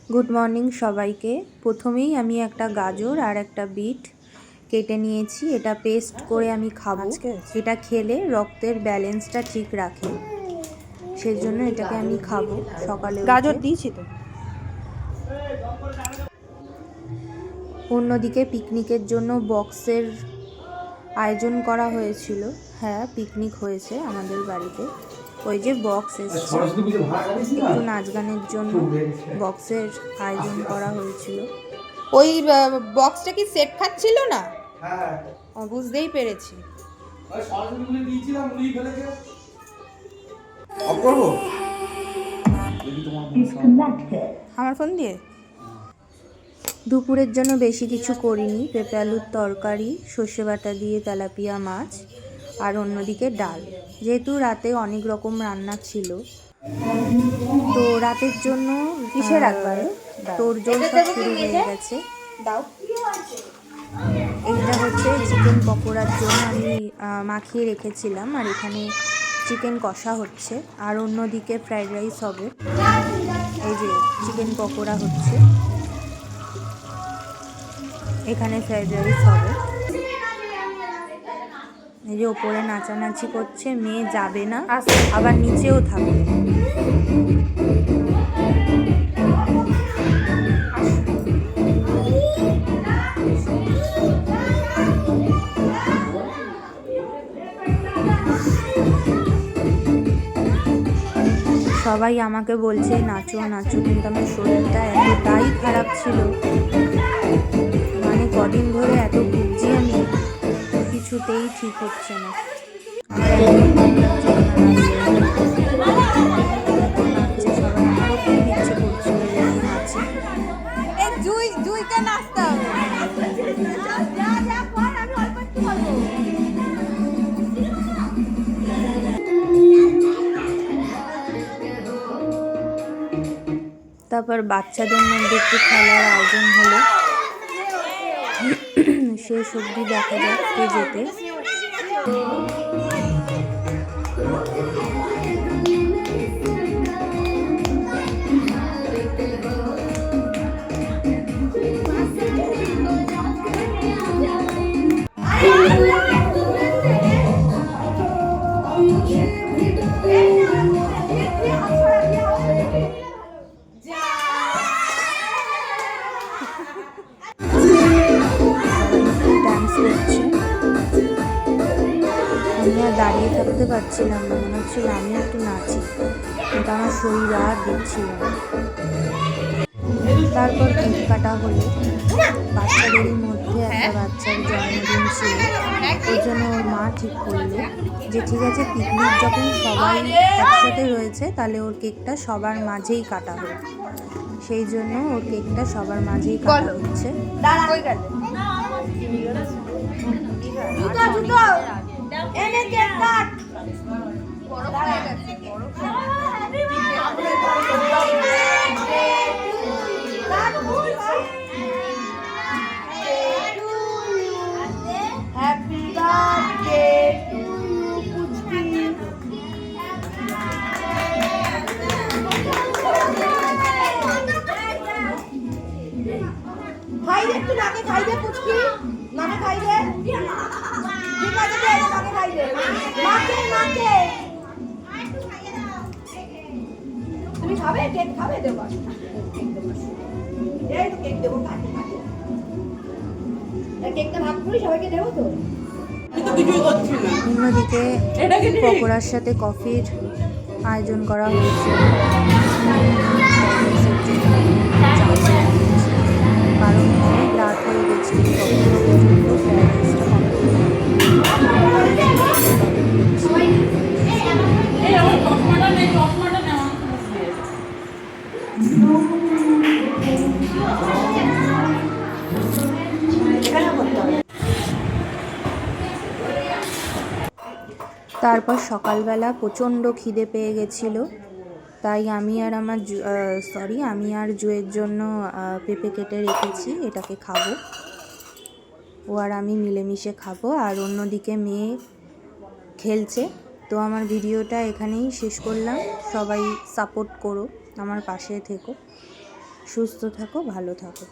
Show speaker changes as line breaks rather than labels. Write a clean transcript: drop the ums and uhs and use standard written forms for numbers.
Good morning সবাইকে। প্রথমেই আমি একটা গাজর আর একটা বিট কেটে নিয়েছি, এটা পেস্ট করে আমি খাবো। এটা খেলে রক্তের ব্যালেন্সটা ঠিক রাখে, সেজন্য এটাকে আমি খাবো সকালে
গাজর
উঠে।
দিয়েছি তো।
অন্যদিকে পিকনিকের জন্য বক্সের আয়োজন করা হয়েছিল। হ্যাঁ, পিকনিক হয়েছে আমাদের বাড়িতে। ওই যে বক্স এসছে, একটু নাচ গানের জন্য বক্সের আয়োজন করা হয়েছিল।
ওই বক্সটা কি সেট খাচ্ছিল না? হ্যাঁ, বুঝতেই পেরেছি। আমার ফোন দিয়ে
দুপুরের জন্য বেশি কিছু করিনি, পেঁপে আলুর তরকারি, সর্ষে বাটা দিয়ে তেলাপিয়া মাছ, আর অন্যদিকে ডাল। যেহেতু রাতে অনেক রকম রান্না ছিল, তো রাতের জন্য
কিসের একবারে
তোড়জোড় সব শুরু হয়ে গেছে।
দাও।
এইটা হচ্ছে চিকেন পকোড়ার জন্য আমি মাখিয়ে রেখেছিলাম, আর এখানে চিকেন কষা হচ্ছে। আর অন্যদিকে ফ্রাইড রাইস হবে। এই যে চিকেন পকোড়া হচ্ছে, এখানে ফ্রাইড রাইস হবে। এই যে ওপরে নাচানাচি করছে, মেয়ে যাবে না, আবার নিচেও থাকবে। সবাই আমাকে বলছে নাচো নাচো, কিন্তু আমার শরীরটা এতটাই খারাপ ছিল, মানে কদিন ধরে এত ভুগছি আমি, কিছুতেই ঠিক হচ্ছে না। তারপর বাচ্চাদের মধ্যে একটু খেলার আয়োজন হলো, শেষ অবধি দেখা যাচ্ছে যেতে। আমি আর দাঁড়িয়ে থাকতে পারছিলাম না, মনে হচ্ছিল আমি একটু নাচি, কিন্তু আমার শরীর আর দিচ্ছিল না। তারপর কেক কাটা হলো। বাচ্চাদেরই মধ্যে একটা বাচ্চার জন্মদিন ছিল, ওই জন্য ওর মা ঠিক করলো যে ঠিক আছে, পিকনিক যখন সবাই একসাথে রয়েছে, তাহলে ওর কেকটা সবার মাঝেই কাটা হোক। সেই জন্য ওর কেকটা সবার মাঝেই কাটা হচ্ছে।
হ্যাপি বার্থডে টু ইউ পুচকি। খাই দে, একটু নাকে খাই দে পুচকি, নাকে খাই দে। ঠিক আছে, দে নাকে খাই দে, নাকে নাকে। তুমি খাবে কেক? খাবে? দেবো, এই তো কেক দেবো, কাটে কাটে। কেকটা ভাগ করি, সবাইকে দেবো তো।
অন্যদিকে পকোড়ার সাথে কফির আয়োজন করা হয়েছে, কারণ অনেক রাত হয়ে গেছিল। তারপর সকালবেলা প্রচণ্ড খিদে পেয়ে গেছিলো, তাই আমি আর জুয়ের জন্য পেঁপে কেটে রেখেছি, এটাকে খাবো। ও আর আমি মিলেমিশে খাবো। আর অন্যদিকে মেয়ে খেলছে। তো আমার ভিডিওটা এখানেই শেষ করলাম। সবাই সাপোর্ট করো, আমার পাশে থেকো। সুস্থ থাকো, ভালো থাকো।